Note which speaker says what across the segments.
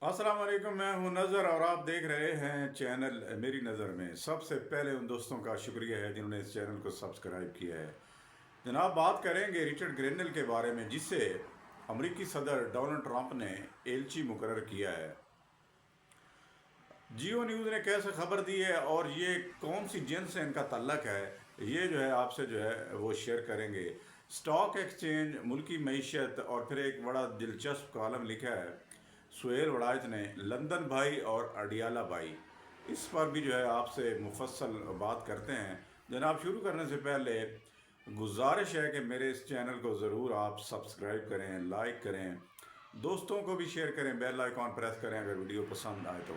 Speaker 1: السلام علیکم، میں ہوں نظر اور آپ دیکھ رہے ہیں چینل میری نظر میں۔ سب سے پہلے ان دوستوں کا شکریہ ہے جنہوں نے اس چینل کو سبسکرائب کیا ہے۔ جناب، بات کریں گے رچرڈ گرینل کے بارے میں، جسے امریکی صدر ڈونلڈ ٹرمپ نے ایلچی مقرر کیا ہے۔ جیو نیوز نے کیسے خبر دی ہے اور یہ کون سی جنس سے ان کا تعلق ہے، یہ جو ہے آپ سے جو ہے وہ شیئر کریں گے۔ سٹاک ایکسچینج، ملکی معیشت اور پھر ایک بڑا دلچسپ کالم لکھا ہے سہیل وڑائچ نے، لندن بھائی اور اڈیالہ بھائی۔ اس پر بھی جو ہے آپ سے مفصل بات کرتے ہیں۔ جناب، شروع کرنے سے پہلے گزارش ہے کہ میرے اس چینل کو ضرور آپ سبسکرائب کریں، لائک کریں، دوستوں کو بھی شیئر کریں، بیل آئیکن پریس کریں اگر ویڈیو پسند آئے تو۔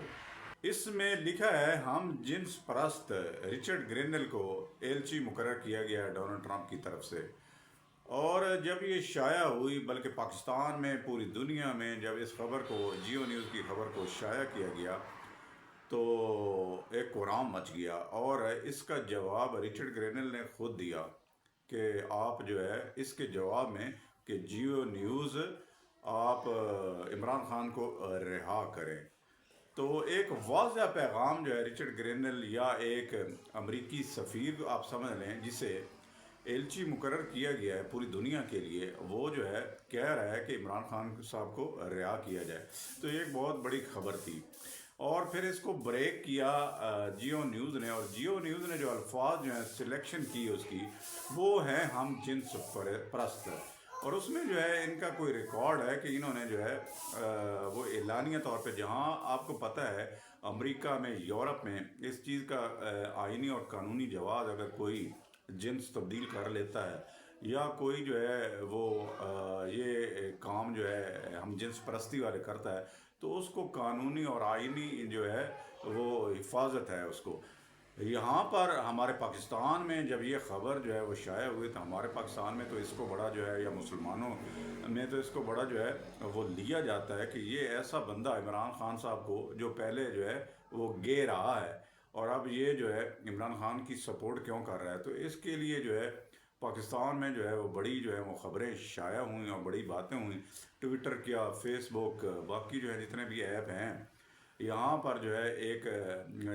Speaker 1: اس میں لکھا ہے ہم جنس پرست رچرڈ گرینل کو ایلچی مقرر کیا گیا ہے ڈونلڈ ٹرمپ کی طرف سے۔ اور جب یہ شائع ہوئی، بلکہ پاکستان میں پوری دنیا میں جب اس خبر کو، جیو نیوز کی خبر کو شائع کیا گیا تو ایک کورام مچ گیا، اور اس کا جواب رچرڈ گرینل نے خود دیا کہ آپ جو ہے اس کے جواب میں کہ جیو نیوز آپ عمران خان کو رہا کریں۔ تو ایک واضح پیغام جو ہے رچرڈ گرینل یا ایک امریکی سفیر آپ سمجھ لیں، جسے ایلچی مقرر کیا گیا ہے پوری دنیا کے لیے، وہ جو ہے کہہ رہا ہے کہ عمران خان صاحب کو رہا کیا جائے۔ تو یہ ایک بہت بڑی خبر تھی، اور پھر اس کو بریک کیا جیو نیوز نے، اور جیو نیوز نے جو الفاظ جو ہیں سلیکشن کی اس کی، وہ ہیں ہم جنس پرست۔ اور اس میں جو ہے ان کا کوئی ریکارڈ ہے کہ انہوں نے جو ہے وہ اعلانیہ طور پہ، جہاں آپ کو پتہ ہے امریکہ میں، یورپ میں اس چیز کا آئینی اور قانونی جواز، اگر کوئی جنس تبدیل کر لیتا ہے یا کوئی جو ہے وہ یہ کام جو ہے ہم جنس پرستی والے کرتا ہے، تو اس کو قانونی اور آئینی جو ہے وہ حفاظت ہے اس کو۔ یہاں پر ہمارے پاکستان میں جب یہ خبر جو ہے وہ شائع ہوئی، تو ہمارے پاکستان میں تو اس کو بڑا جو ہے، یا مسلمانوں میں تو اس کو بڑا جو ہے وہ لیا جاتا ہے کہ یہ ایسا بندہ عمران خان صاحب کو، جو پہلے جو ہے وہ گے رہا ہے اور اب یہ جو ہے عمران خان کی سپورٹ کیوں کر رہا ہے۔ تو اس کے لیے جو ہے پاکستان میں جو ہے وہ بڑی جو ہے وہ خبریں شائع ہوئیں اور بڑی باتیں ہوئیں۔ ٹویٹر کیا، فیس بک، باقی جو ہے جتنے بھی ایپ ہیں، یہاں پر جو ہے ایک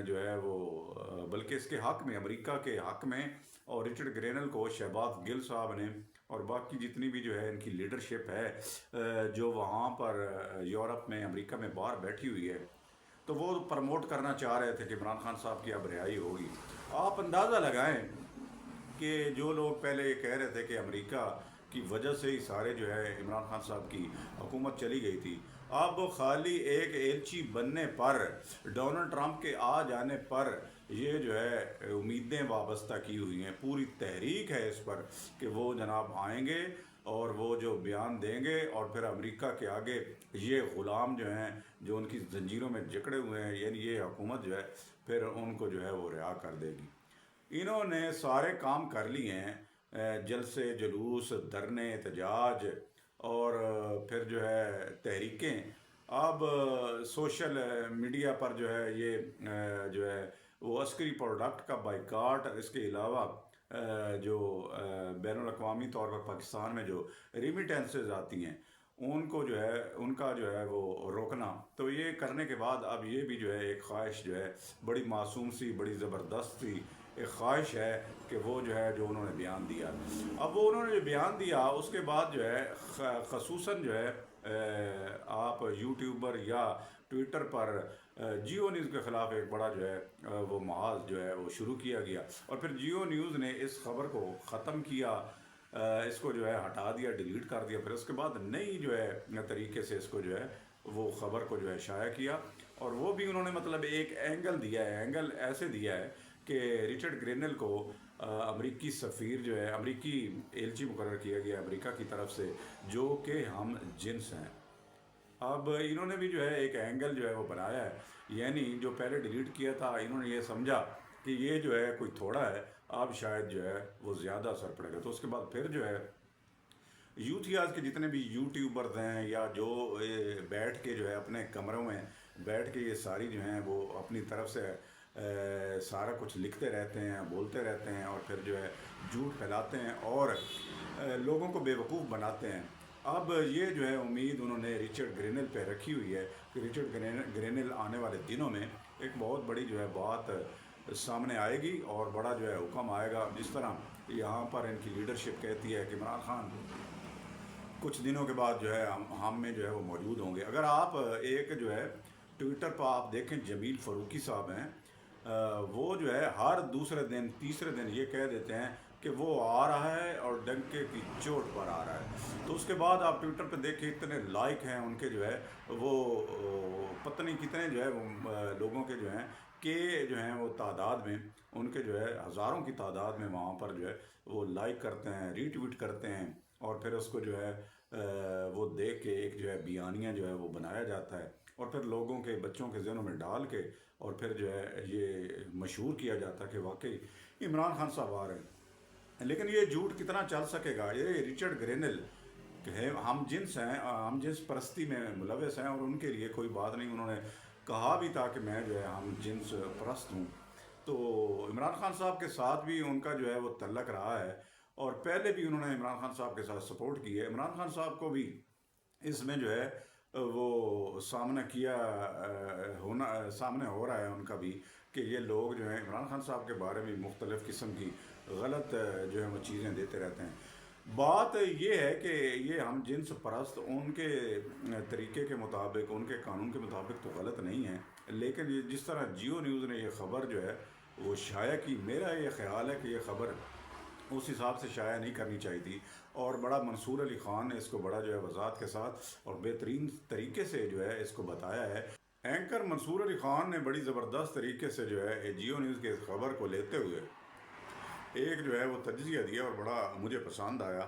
Speaker 1: جو ہے وہ بلکہ اس کے حق میں، امریکہ کے حق میں، اور رچرڈ گرینل کو شہباز گل صاحب نے اور باقی جتنی بھی جو ہے ان کی لیڈرشپ ہے جو وہاں پر یورپ میں، امریکہ میں باہر بیٹھی ہوئی ہے، تو وہ پروموٹ کرنا چاہ رہے تھے کہ عمران خان صاحب کی اب رہائی ہوگی۔ آپ اندازہ لگائیں کہ جو لوگ پہلے یہ کہہ رہے تھے کہ امریکہ کی وجہ سے ہی سارے جو ہے عمران خان صاحب کی حکومت چلی گئی تھی، اب خالی ایک ایلچی بننے پر، ڈونلڈ ٹرمپ کے آ جانے پر، یہ جو ہے امیدیں وابستہ کی ہوئی ہیں، پوری تحریک ہے اس پر کہ وہ جناب آئیں گے اور وہ جو بیان دیں گے، اور پھر امریکہ کے آگے یہ غلام جو ہیں، جو ان کی زنجیروں میں جکڑے ہوئے ہیں، یعنی یہ حکومت جو ہے پھر ان کو جو ہے وہ رہا کر دے گی۔ انہوں نے سارے کام کر لیے ہیں، جلسے، جلوس، دھرنے، احتجاج، اور پھر جو ہے تحریکیں۔ اب سوشل میڈیا پر جو ہے یہ جو ہے وہ عسکری پروڈکٹ کا بائیکاٹ، اس کے علاوہ جو بین الاقوامی طور پر پاکستان میں جو ریمیٹنسز آتی ہیں، ان کو جو ہے ان کا جو ہے وہ روکنا۔ تو یہ کرنے کے بعد اب یہ بھی جو ہے ایک خواہش جو ہے بڑی معصوم سی، بڑی زبردست سی ایک خواہش ہے کہ وہ جو ہے جو انہوں نے بیان دیا، اب وہ انہوں نے جو بیان دیا اس کے بعد جو ہے خصوصاً جو ہے آپ یوٹیوبر یا ٹویٹر پر جیو نیوز کے خلاف ایک بڑا جو ہے وہ محاذ جو ہے وہ شروع کیا گیا، اور پھر جیو نیوز نے اس خبر کو ختم کیا، اس کو جو ہے ہٹا دیا، ڈیلیٹ کر دیا، پھر اس کے بعد نئی جو ہے طریقے سے اس کو جو ہے وہ خبر کو جو ہے شائع کیا، اور وہ بھی انہوں نے مطلب ایک اینگل دیا ہے، اینگل ایسے دیا ہے کہ رچرڈ گرینل کو امریکی سفیر جو ہے، امریکی ایلچی مقرر کیا گیا امریکہ کی طرف سے، جو کہ ہم جنس ہیں۔ اب انہوں نے بھی جو ہے ایک اینگل جو ہے وہ بنایا ہے، یعنی جو پہلے ڈیلیٹ کیا تھا، انہوں نے یہ سمجھا کہ یہ جو ہے کوئی تھوڑا ہے، اب شاید جو ہے وہ زیادہ اثر پڑے گا، تو اس کے بعد پھر جو ہے یوتھیاز کے جتنے بھی یوٹیوبرز ہیں، یا جو بیٹھ کے جو ہے اپنے کمروں میں بیٹھ کے یہ ساری جو ہیں وہ اپنی طرف سے سارا کچھ لکھتے رہتے ہیں، بولتے رہتے ہیں، اور پھر جو ہے جھوٹ پھیلاتے ہیں اور لوگوں کو بے وقوف بناتے ہیں، اب یہ جو ہے امید انہوں نے رچرڈ گرینل پہ رکھی ہوئی ہے کہ رچرڈ گرینل آنے والے دنوں میں ایک بہت بڑی جو ہے بات سامنے آئے گی اور بڑا جو ہے حکم آئے گا، جس طرح یہاں پر ان کی لیڈرشپ کہتی ہے کہ عمران خان کچھ دنوں کے بعد جو ہے ہم میں جو ہے وہ موجود ہوں گے۔ اگر آپ ایک جو ہے ٹویٹر پر آپ دیکھیں، جمیل فاروقی صاحب ہیں، وہ جو ہے ہر دوسرے دن تیسرے دن یہ کہہ دیتے ہیں کہ وہ آ رہا ہے اور ڈنکے کی چوٹ پر آ رہا ہے۔ تو اس کے بعد آپ ٹویٹر پہ دیکھیں اتنے لائک ہیں ان کے جو ہے وہ پتہ نہیں کتنے جو ہے وہ لوگوں کے جو ہیں کہ جو ہیں وہ تعداد میں ان کے جو ہے ہزاروں کی تعداد میں وہاں پر جو ہے وہ لائک کرتے ہیں، ری ٹویٹ کرتے ہیں، اور پھر اس کو جو ہے وہ دیکھ کے ایک جو ہے بیانیہ جو ہے وہ بنایا جاتا ہے اور پھر لوگوں کے بچوں کے ذہنوں میں ڈال کے اور پھر جو ہے یہ مشہور کیا جاتا ہے کہ واقعی عمران خان صاحب آ رہے ہیں۔ لیکن یہ جھوٹ کتنا چل سکے گا؟ یہ رچرڈ گرینل کہ ہم جنس ہیں، ہم جنس پرستی میں ملوث ہیں، اور ان کے لیے کوئی بات نہیں، انہوں نے کہا بھی تھا کہ میں جو ہے ہم جنس پرست ہوں۔ تو عمران خان صاحب کے ساتھ بھی ان کا جو ہے وہ تعلق رہا ہے، اور پہلے بھی انہوں نے عمران خان صاحب کے ساتھ سپورٹ کی ہے۔ عمران خان صاحب کو بھی اس میں جو ہے وہ سامنا کیا ہونا سامنے ہو رہا ہے ان کا بھی کہ یہ لوگ جو ہیں عمران خان صاحب کے بارے میں مختلف قسم کی غلط جو ہے وہ چیزیں دیتے رہتے ہیں۔ بات یہ ہے کہ یہ ہم جنس پرست ان کے طریقے کے مطابق، ان کے قانون کے مطابق تو غلط نہیں ہے، لیکن جس طرح جیو نیوز نے یہ خبر جو ہے وہ شائع کی، میرا یہ خیال ہے کہ یہ خبر اس حساب سے شائع نہیں کرنی چاہیے تھی، اور بڑا منصور علی خان نے اس کو بڑا جو ہے وضاحت کے ساتھ اور بہترین طریقے سے جو ہے اس کو بتایا ہے۔ اینکر منصور علی خان نے بڑی زبردست طریقے سے جو ہے جیو نیوز کے اس خبر کو لیتے ہوئے ایک جو ہے وہ تجزیہ دیا اور بڑا مجھے پسند آیا۔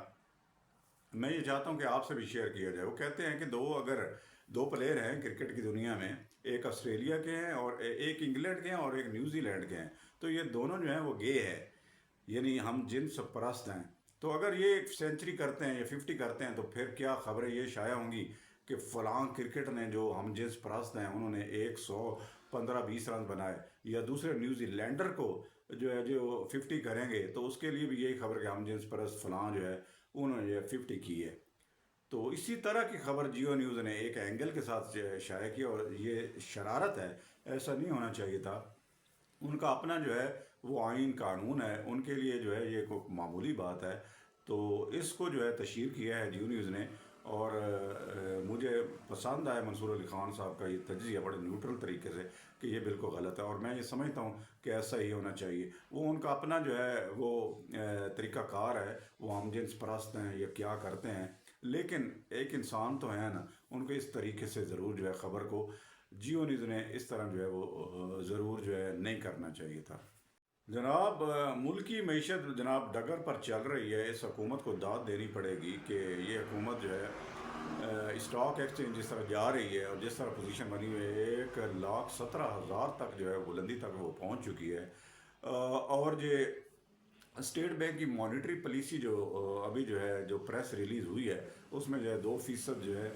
Speaker 1: میں یہ چاہتا ہوں کہ آپ سے بھی شیئر کیا جائے۔ وہ کہتے ہیں کہ اگر دو پلیئر ہیں کرکٹ کی دنیا میں، ایک آسٹریلیا کے ہیں اور ایک انگلینڈ کے ہیں اور ایک نیوزی لینڈ کے ہیں، تو یہ دونوں جو ہیں وہ گے ہے، یعنی ہم جنس پرست ہیں۔ تو اگر یہ سینچری کرتے ہیں یا 50 کرتے ہیں تو پھر کیا خبریں یہ شائع ہوں گی کہ فلاں کرکٹ نے جو ہم جنس پرست ہیں انہوں نے 115-20 رن بنائے، یا دوسرے نیوزی لینڈر کو جو ہے جو 50 کریں گے تو اس کے لیے بھی یہی خبر کہ ہم جنس پرست فلاں جو ہے انہوں نے 50 کی ہے۔ تو اسی طرح کی خبر جیو نیوز نے ایک اینگل کے ساتھ شائع کی، اور یہ شرارت ہے، ایسا نہیں ہونا چاہیے تھا۔ ان کا اپنا جو ہے وہ آئین قانون ہے، ان کے لیے جو ہے یہ کوئی معمولی بات ہے۔ تو اس کو جو ہے تشہیر کیا ہے جیو نیوز نے، اور مجھے پسند آیا منصور علی خان صاحب کا یہ تجزیہ بڑے نیوٹرل طریقے سے کہ یہ بالکل غلط ہے، اور میں یہ سمجھتا ہوں کہ ایسا ہی ہونا چاہیے۔ وہ ان کا اپنا جو ہے وہ طریقہ کار ہے، وہ ہم جنس پرست ہیں یا کیا کرتے ہیں، لیکن ایک انسان تو ہے نا، ان کو اس طریقے سے ضرور جو ہے خبر کو جیو نیوز نے اس طرح جو ہے وہ ضرور جو ہے نہیں کرنا چاہیے تھا۔ جناب ملکی معیشت جناب ڈگر پر چل رہی ہے، اس حکومت کو داد دینی پڑے گی کہ یہ حکومت جو ہے اسٹاک ایکسچینج جس طرح جا رہی ہے اور جس طرح پوزیشن بنی ہوئی ہے 1,17,000 تک جو ہے بلندی تک وہ پہنچ چکی ہے، اور جو اسٹیٹ بینک کی مانیٹری پالیسی جو ابھی جو ہے جو پریس ریلیز ہوئی ہے اس میں جو ہے 2% جو ہے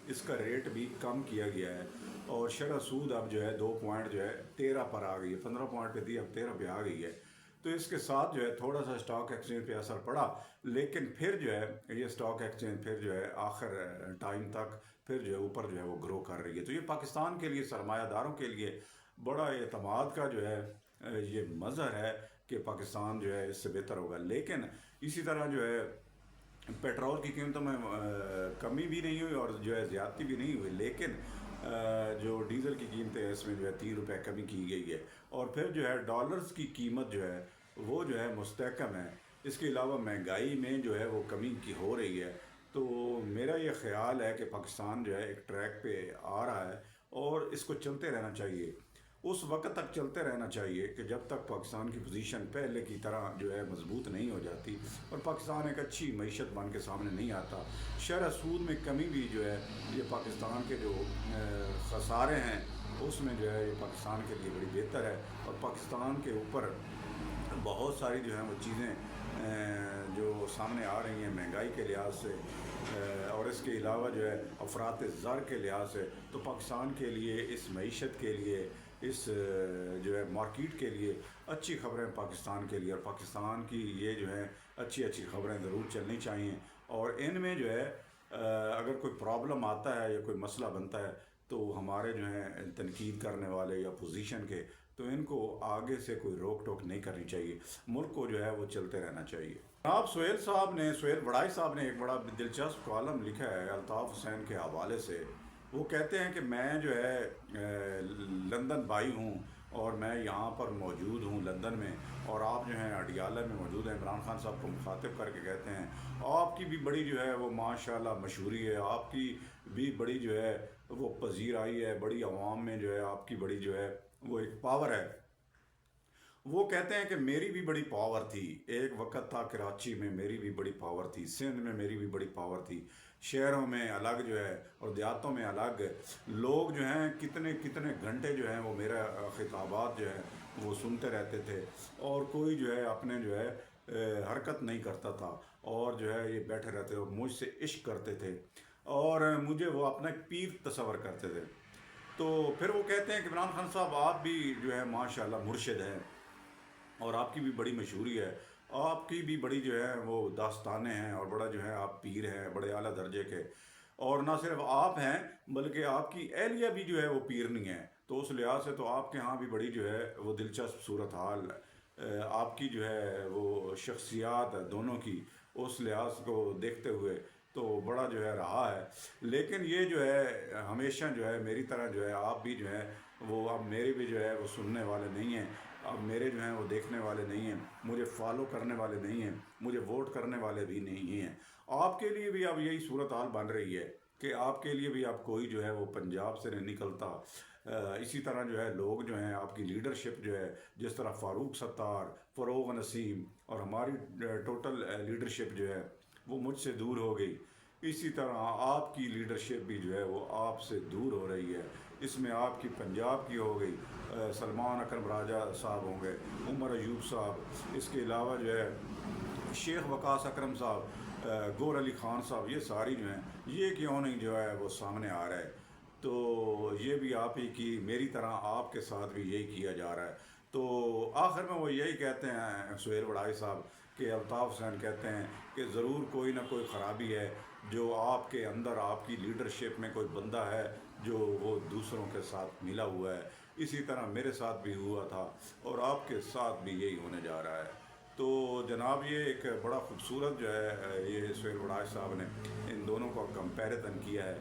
Speaker 1: اس کا ریٹ بھی کم کیا گیا ہے، اور شرح سود اب جو ہے 2 پوائنٹ جو ہے 13 پر آ گئی ہے، 15 پوائنٹ پہ تھی اب 13 پہ آ گئی ہے۔ تو اس کے ساتھ جو ہے تھوڑا سا اسٹاک ایکسچینج پہ اثر پڑا، لیکن پھر جو ہے یہ اسٹاک ایکسچینج پھر جو ہے آخر ٹائم تک پھر جو ہے اوپر جو ہے وہ گرو کر رہی ہے۔ تو یہ پاکستان کے لیے سرمایہ داروں کے لیے بڑا اعتماد کا جو ہے یہ مظہر ہے کہ پاکستان جو ہے اس سے بہتر ہوگا۔ لیکن اسی طرح جو ہے پیٹرول کی قیمتوں میں کمی بھی نہیں ہوئی اور جو ہے زیادتی بھی نہیں ہوئی، لیکن جو ڈیزل کی قیمتیں اس میں جو ہے 3 روپے کمی کی گئی ہے، اور پھر جو ہے ڈالرز کی قیمت جو ہے وہ جو ہے مستحکم ہے۔ اس کے علاوہ مہنگائی میں جو ہے وہ کمی کی ہو رہی ہے۔ تو میرا یہ خیال ہے کہ پاکستان جو ہے ایک ٹریک پہ آ رہا ہے، اور اس کو چلتے رہنا چاہیے، اس وقت تک چلتے رہنا چاہیے کہ جب تک پاکستان کی پوزیشن پہلے کی طرح جو ہے مضبوط نہیں ہو جاتی اور پاکستان ایک اچھی معیشت بن کے سامنے نہیں آتا۔ شرح سود میں کمی بھی جو ہے یہ پاکستان کے جو خسارے ہیں اس میں جو ہے یہ پاکستان کے لیے بڑی بہتر ہے، اور پاکستان کے اوپر بہت ساری جو ہیں وہ چیزیں جو سامنے آ رہی ہیں مہنگائی کے لحاظ سے، اور اس کے علاوہ جو ہے افراط زر کے لحاظ سے، تو پاکستان کے لیے اس معیشت کے لیے اس جو ہے مارکیٹ کے لیے اچھی خبریں پاکستان کے لیے، اور پاکستان کی یہ جو ہے اچھی خبریں ضرور چلنی چاہیے، اور ان میں جو ہے اگر کوئی پرابلم آتا ہے یا کوئی مسئلہ بنتا ہے تو ہمارے جو ہیں تنقید کرنے والے یا پوزیشن کے، تو ان کو آگے سے کوئی روک ٹوک نہیں کرنی چاہیے، ملک کو جو ہے وہ چلتے رہنا چاہیے۔ جناب سہیل وڑائی صاحب نے ایک بڑا دلچسپ کالم لکھا ہے الطاف حسین کے حوالے سے۔ وہ کہتے ہیں کہ میں جو ہے لندن بائی ہوں اور میں یہاں پر موجود ہوں لندن میں، اور آپ جو ہیں اڈیالہ میں موجود ہیں۔ عمران خان صاحب کو مخاطب کر کے کہتے ہیں آپ کی بھی بڑی جو ہے وہ ماشاءاللہ مشہوری ہے، آپ کی بھی بڑی جو ہے وہ پذیرائی ہے، بڑی عوام میں جو ہے آپ کی بڑی جو ہے وہ ایک پاور ہے۔ وہ کہتے ہیں کہ میری بھی بڑی پاور تھی، ایک وقت تھا کراچی میں میری بھی بڑی پاور تھی، سندھ میں میری بھی بڑی پاور تھی، شہروں میں الگ جو ہے اور دیہاتوں میں الگ، لوگ جو ہیں کتنے کتنے گھنٹے جو ہیں وہ میرا خطابات جو ہیں وہ سنتے رہتے تھے، اور کوئی جو ہے اپنے جو ہے حرکت نہیں کرتا تھا، اور جو ہے یہ بیٹھے رہتے اور مجھ سے عشق کرتے تھے، اور مجھے وہ اپنا ایک پیر تصور کرتے تھے۔ تو پھر وہ کہتے ہیں کہ عمران خان صاحب آپ بھی جو ہے ماشاءاللہ مرشد ہیں، اور آپ کی بھی بڑی مشہوری ہے، آپ کی بھی بڑی جو ہے وہ داستانیں ہیں، اور بڑا جو ہے آپ پیر ہیں بڑے اعلیٰ درجے کے، اور نہ صرف آپ ہیں بلکہ آپ کی اہلیہ بھی جو ہے وہ پیرنی ہے، تو اس لحاظ سے تو آپ کے ہاں بھی بڑی جو ہے وہ دلچسپ صورتحال آپ کی جو ہے وہ شخصیات دونوں کی، اس لحاظ کو دیکھتے ہوئے تو بڑا جو ہے رہا ہے۔ لیکن یہ جو ہے ہمیشہ جو ہے میری طرح جو ہے آپ بھی جو ہے وہ اب میرے بھی جو ہے وہ سننے والے نہیں ہیں، اب میرے جو ہیں وہ دیکھنے والے نہیں ہیں، مجھے فالو کرنے والے نہیں ہیں، مجھے ووٹ کرنے والے بھی نہیں ہیں۔ آپ کے لیے بھی اب یہی صورتحال بن رہی ہے کہ آپ کے لیے بھی اب کوئی جو ہے وہ پنجاب سے نہیں نکلتا۔ اسی طرح جو ہے لوگ جو ہیں آپ کی لیڈرشپ جو ہے، جس طرح فاروق ستار، فروغ نسیم اور ہماری ٹوٹل لیڈرشپ جو ہے وہ مجھ سے دور ہو گئی، اسی طرح آپ کی لیڈرشپ بھی جو ہے وہ آپ سے دور ہو رہی ہے۔ اس میں آپ کی پنجاب کی ہو گئی، سلمان اکرم راجہ صاحب ہوں گے، عمر ایوب صاحب، اس کے علاوہ جو ہے شیخ وقاص اکرم صاحب، گور علی خان صاحب، یہ ساری جو ہیں یہ کیوں نہیں جو ہے وہ سامنے آ رہا ہے؟ تو یہ بھی آپ ہی کی میری طرح آپ کے ساتھ بھی یہی کیا جا رہا ہے۔ تو آخر میں وہ یہی کہتے ہیں سہیل وڑائی صاحب کہ الطاف حسین کہتے ہیں کہ ضرور کوئی نہ کوئی خرابی ہے جو آپ کے اندر، آپ کی لیڈرشپ میں کوئی بندہ ہے جو وہ دوسروں کے ساتھ ملا ہوا ہے، اسی طرح میرے ساتھ بھی ہوا تھا اور آپ کے ساتھ بھی یہی ہونے جا رہا ہے۔ تو جناب یہ ایک بڑا خوبصورت جو ہے یہ سہیل وڑائی صاحب نے ان دونوں کا کمپیریزن کیا ہے۔